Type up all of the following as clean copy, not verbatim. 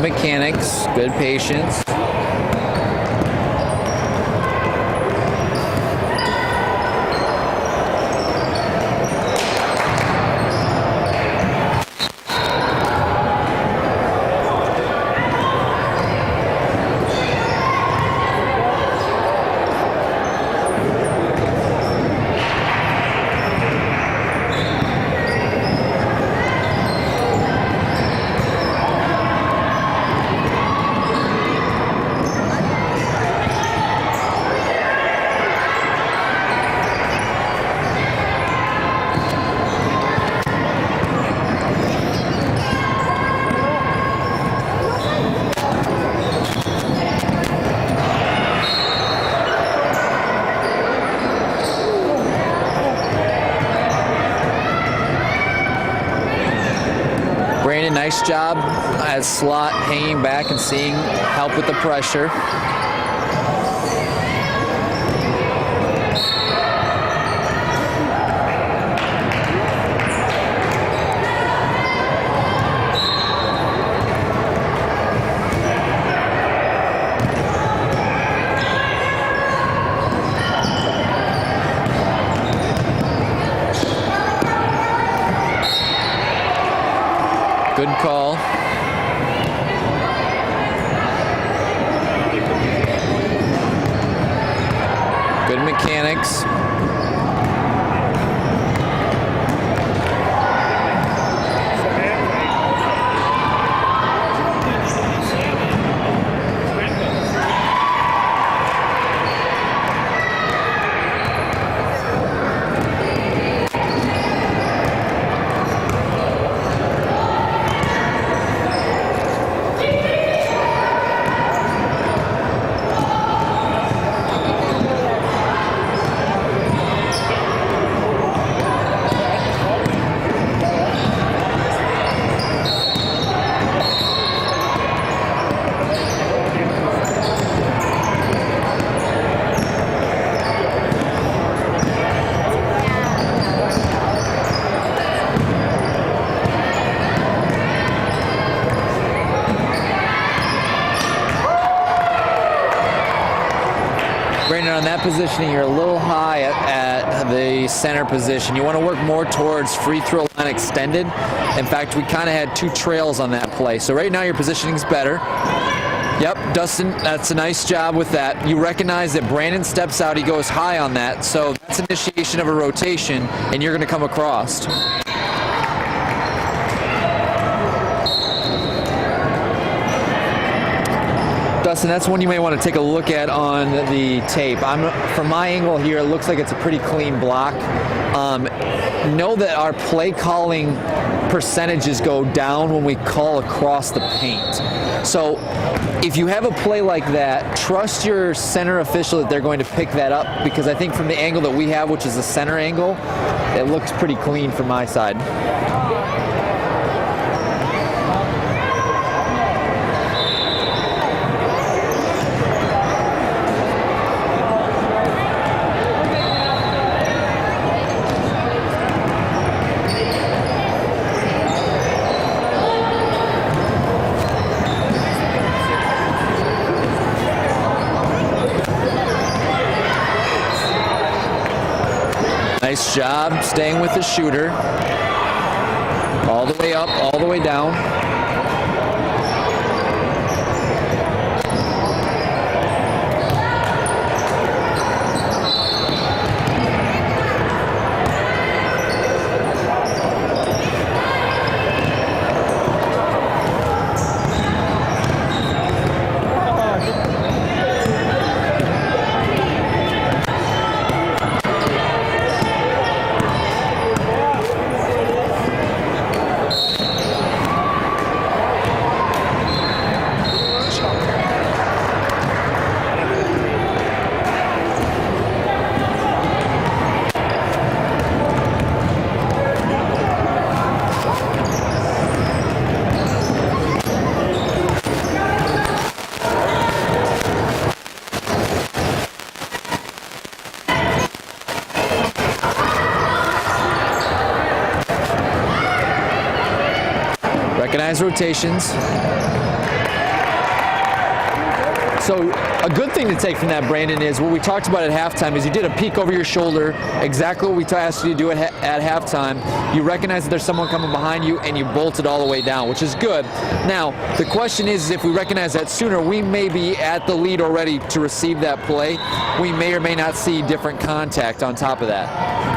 mechanics, good patience. Brandon, nice job at slot, hanging back and seeing help with the pressure. Good call. Good mechanics. Brandon, on that positioning, you're a little high at the center position. You want to work more towards free throw line extended. In fact, we kind of had two trails on that play. So right now your positioning's better. Yep, Dustin, that's a nice job with that. You recognize that Brandon steps out, he goes high on that. So that's initiation of a rotation, and you're going to come across. Dustin, that's one you may want to take a look at on the tape. From my angle here, it looks like it's a pretty clean block. Know that our play calling percentages go down when we call across the paint. So if you have a play like that, trust your center official that they're going to pick that up, because I think from the angle that we have, which is the center angle, it looks pretty clean from my side. Nice job staying with the shooter. All the way up, all the way down. Recognize rotations. So a good thing to take from that, Brandon, is what we talked about at halftime is you did a peek over your shoulder, exactly what we asked you to do at halftime. You recognize that there's someone coming behind you, and you bolted all the way down, which is good. Now, the question is if we recognize that sooner, we may be at the lead already to receive that play. We may or may not see different contact on top of that.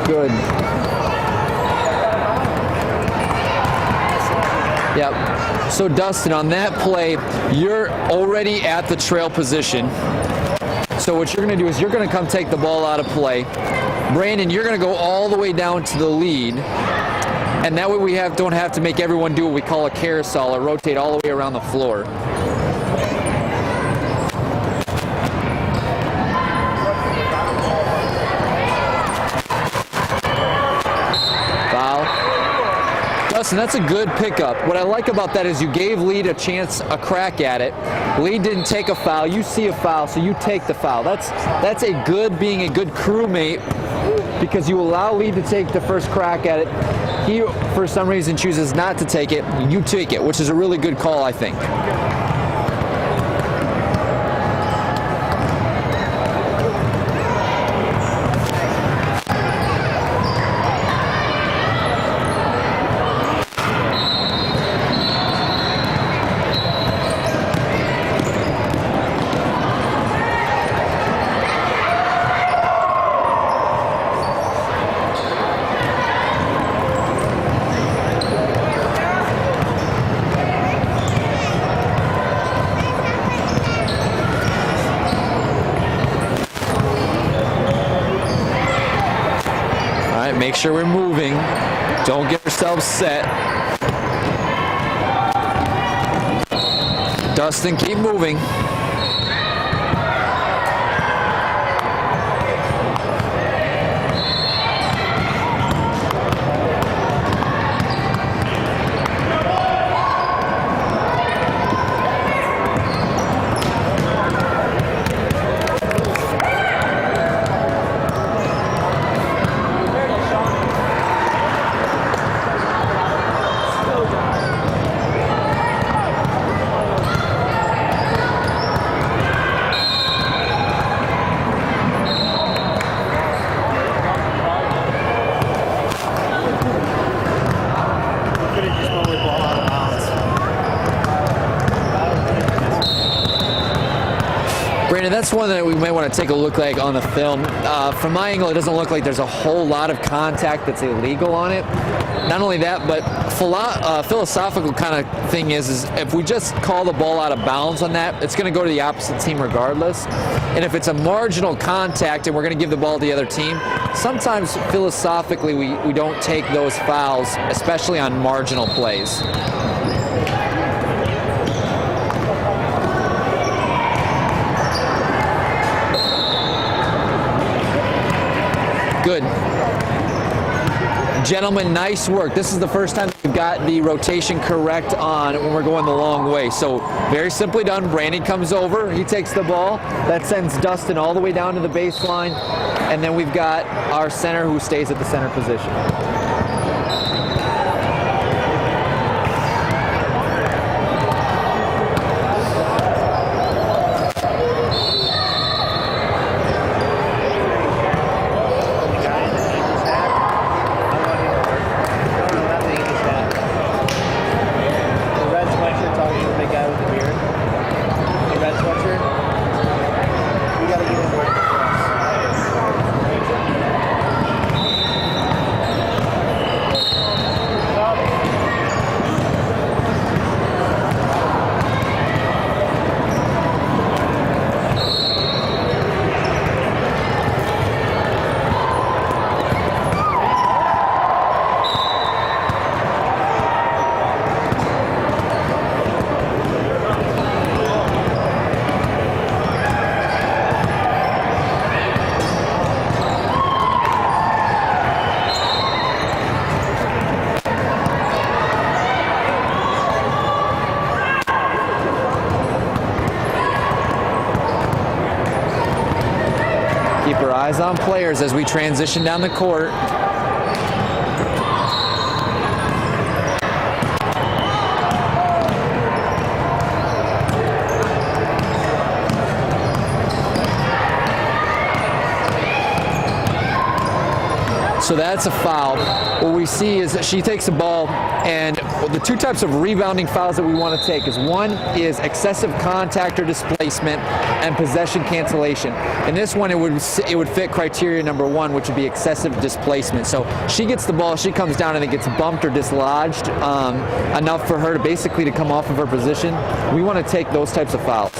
Good. Yep. So Dustin, on that play, you're already at the trail position. So what you're going to do is you're going to come take the ball out of play. Brandon, you're going to go all the way down to the lead. And that way we don't have to make everyone do what we call a carousel or rotate all the way around the floor. Dustin, that's a good pickup. What I like about that is you gave Lead a crack at it. Lead didn't take a foul. You see a foul, so you take the foul. That's being a good crewmate, because you allow Lead to take the first crack at it. He, for some reason, chooses not to take it. You take it, which is a really good call, I think. Make sure we're moving. Don't get ourselves set. Dustin, keep moving. That's one that we may want to take a look at on the film. From my angle, it doesn't look like there's a whole lot of contact that's illegal on it. Not only that, but philosophical kind of thing is if we just call the ball out of bounds on that, it's going to go to the opposite team regardless. And if it's a marginal contact and we're going to give the ball to the other team, sometimes philosophically we don't take those fouls, especially on marginal plays. Good. Gentlemen, nice work. This is the first time we've got the rotation correct on when we're going the long way. So very simply done. Brandon comes over, he takes the ball. That sends Dustin all the way down to the baseline. And then we've got our center who stays at the center position. Keep our eyes on players as we transition down the court. So that's a foul. What we see is that she takes the ball, and the two types of rebounding fouls that we want to take is one is excessive contact or displacement and possession cancellation. In this one, it would fit criteria number one, which would be excessive displacement. So she gets the ball, she comes down and it gets bumped or dislodged enough for her to basically to come off of her position. We want to take those types of fouls.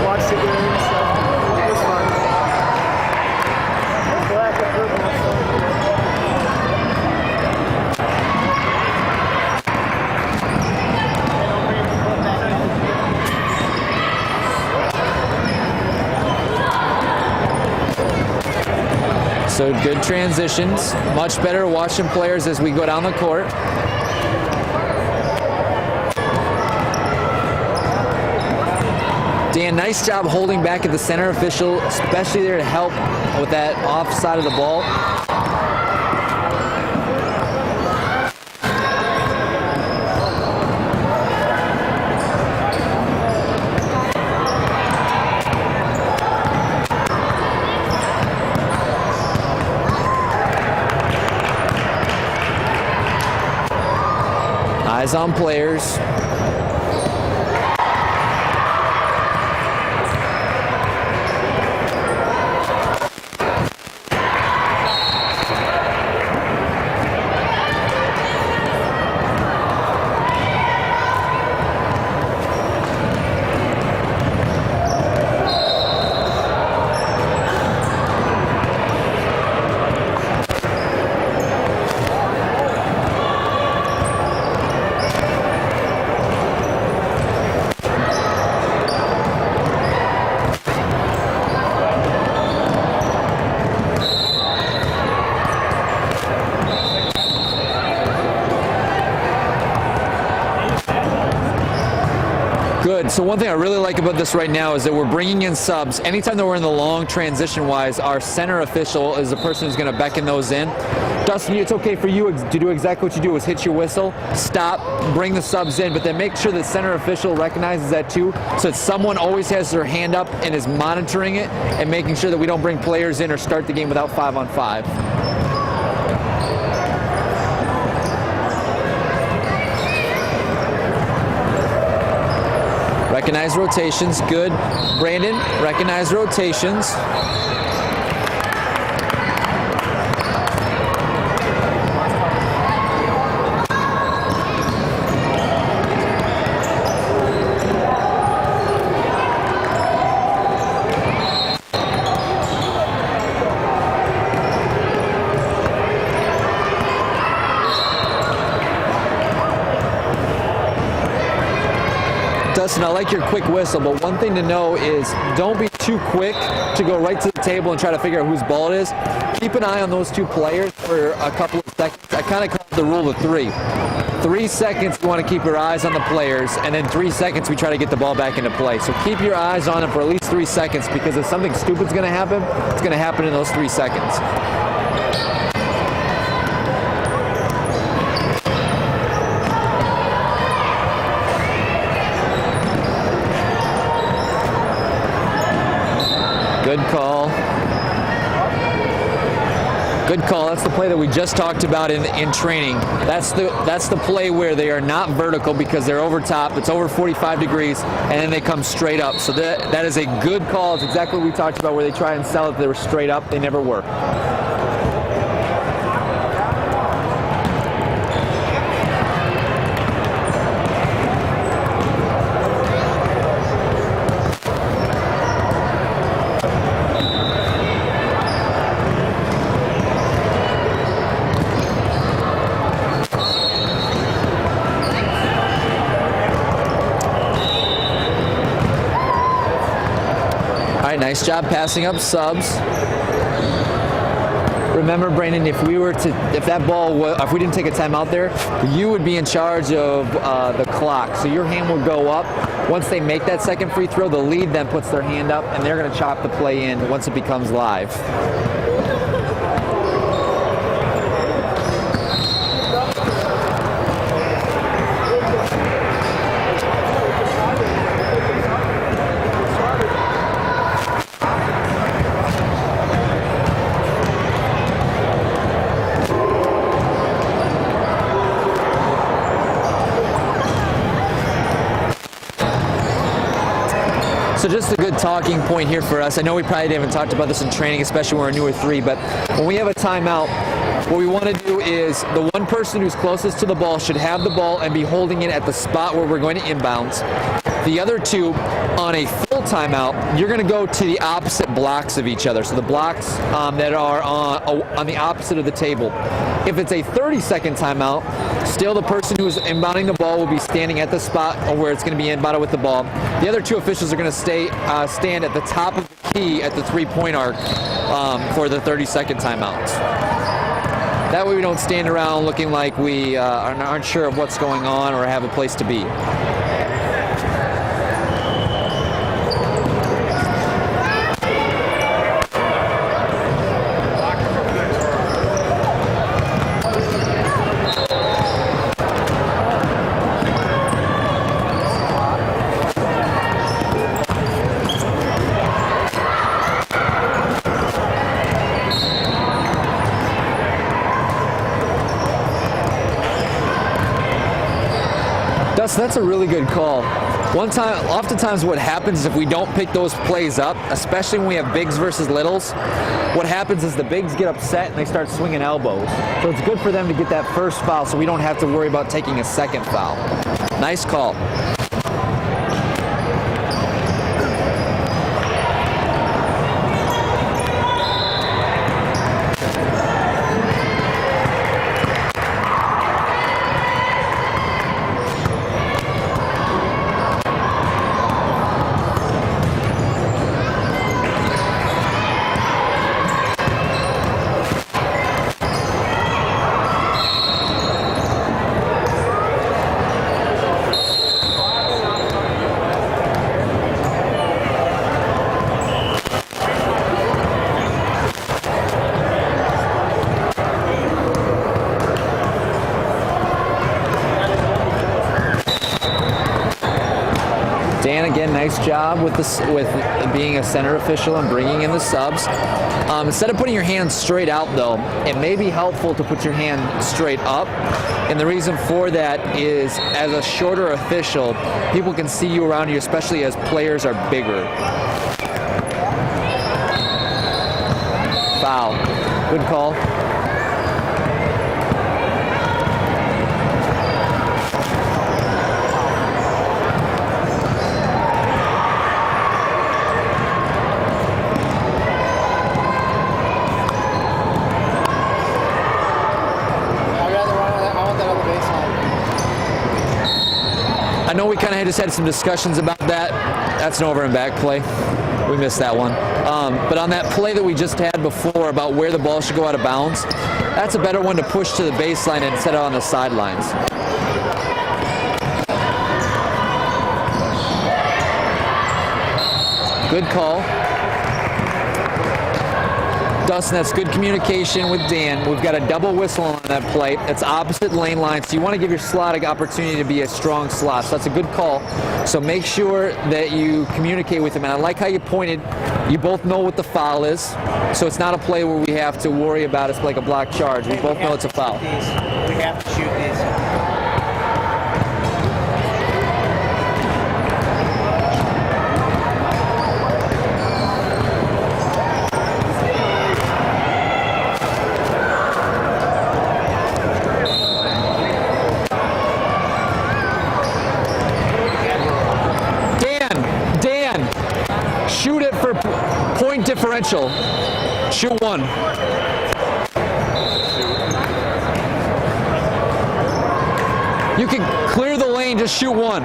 Watched the game, so it was fun. Glad to prove So good transitions, much better watching players as we go down the court. Dan, nice job holding back at the center official, especially there to help with that off side of the ball. Eyes on players. Good. So one thing I really like about this right now is that we're bringing in subs. Anytime that we're in the long transition wise, our center official is the person who's going to beckon those in. Dustin, it's okay for you to do exactly what you do, is hit your whistle, stop, bring the subs in, but then make sure the center official recognizes that too, so that someone always has their hand up and is monitoring it and making sure that we don't bring players in or start the game without 5-on-5. Recognize rotations, good. Brandon, recognize rotations. Dustin, I like your quick whistle, but one thing to know is don't be too quick to go right to the table and try to figure out whose ball it is. Keep an eye on those two players for a couple of seconds. I kind of call it the rule of 3. 3 seconds you want to keep your eyes on the players, and then 3 seconds we try to get the ball back into play. So keep your eyes on them for at least 3 seconds, because if something stupid's going to happen, it's going to happen in those 3 seconds. Good call. Good call. That's the play that we just talked about in training. That's the play where they are not vertical because they're over top. It's over 45 degrees, and then they come straight up. So that is a good call. It's exactly what we talked about, where they try and sell it. They were straight up. They never were. Nice job passing up subs. Remember, Brandon, if we didn't take a timeout there, you would be in charge of the clock. So your hand would go up. Once they make that second free throw, the lead then puts their hand up, and they're going to chop the play in once it becomes live. So just a good talking point here for us. I know we probably haven't talked about this in training, especially when we're newer 3, but when we have a timeout, what we want to do is the one person who's closest to the ball should have the ball and be holding it at the spot where we're going to inbounds. The other two, on a full timeout, you're going to go to the opposite blocks of each other. So the blocks that are on the opposite of the table. If it's a 30-second timeout, still the person who's inbounding the ball will be standing at the spot where it's going to be inbounded with the ball. The other two officials are going to stand at the top of the key at the 3-point arc for the 30-second timeouts. That way we don't stand around looking like we aren't sure of what's going on or have a place to be. That's a really good call. Oftentimes what happens is if we don't pick those plays up, especially when we have bigs versus littles, what happens is the bigs get upset and they start swinging elbows. So it's good for them to get that first foul so we don't have to worry about taking a second foul. Nice call. again, nice job with this, with being a center official and bringing in the subs. Instead of putting your hand straight out, though, it may be helpful to put your hand straight up. And the reason for that is, as a shorter official, people can see you around you, especially as players are bigger. Foul. Good call. I know we kind of just had some discussions about that. That's an over and back play. We missed that one. But on that play that we just had before about where the ball should go out of bounds, that's a better one to push to the baseline instead of on the sidelines. Good call. Dustin, that's good communication with Dan. We've got a double whistle on that play. It's opposite lane line, so you want to give your slot an opportunity to be a strong slot. So that's a good call. So make sure that you communicate with him. And I like how you pointed. You both know what the foul is. So it's not a play where we have to worry about it's like a block charge. We both know it's a foul. We have to shoot these. Shoot it for point differential. Shoot one. You can clear the lane, just shoot one.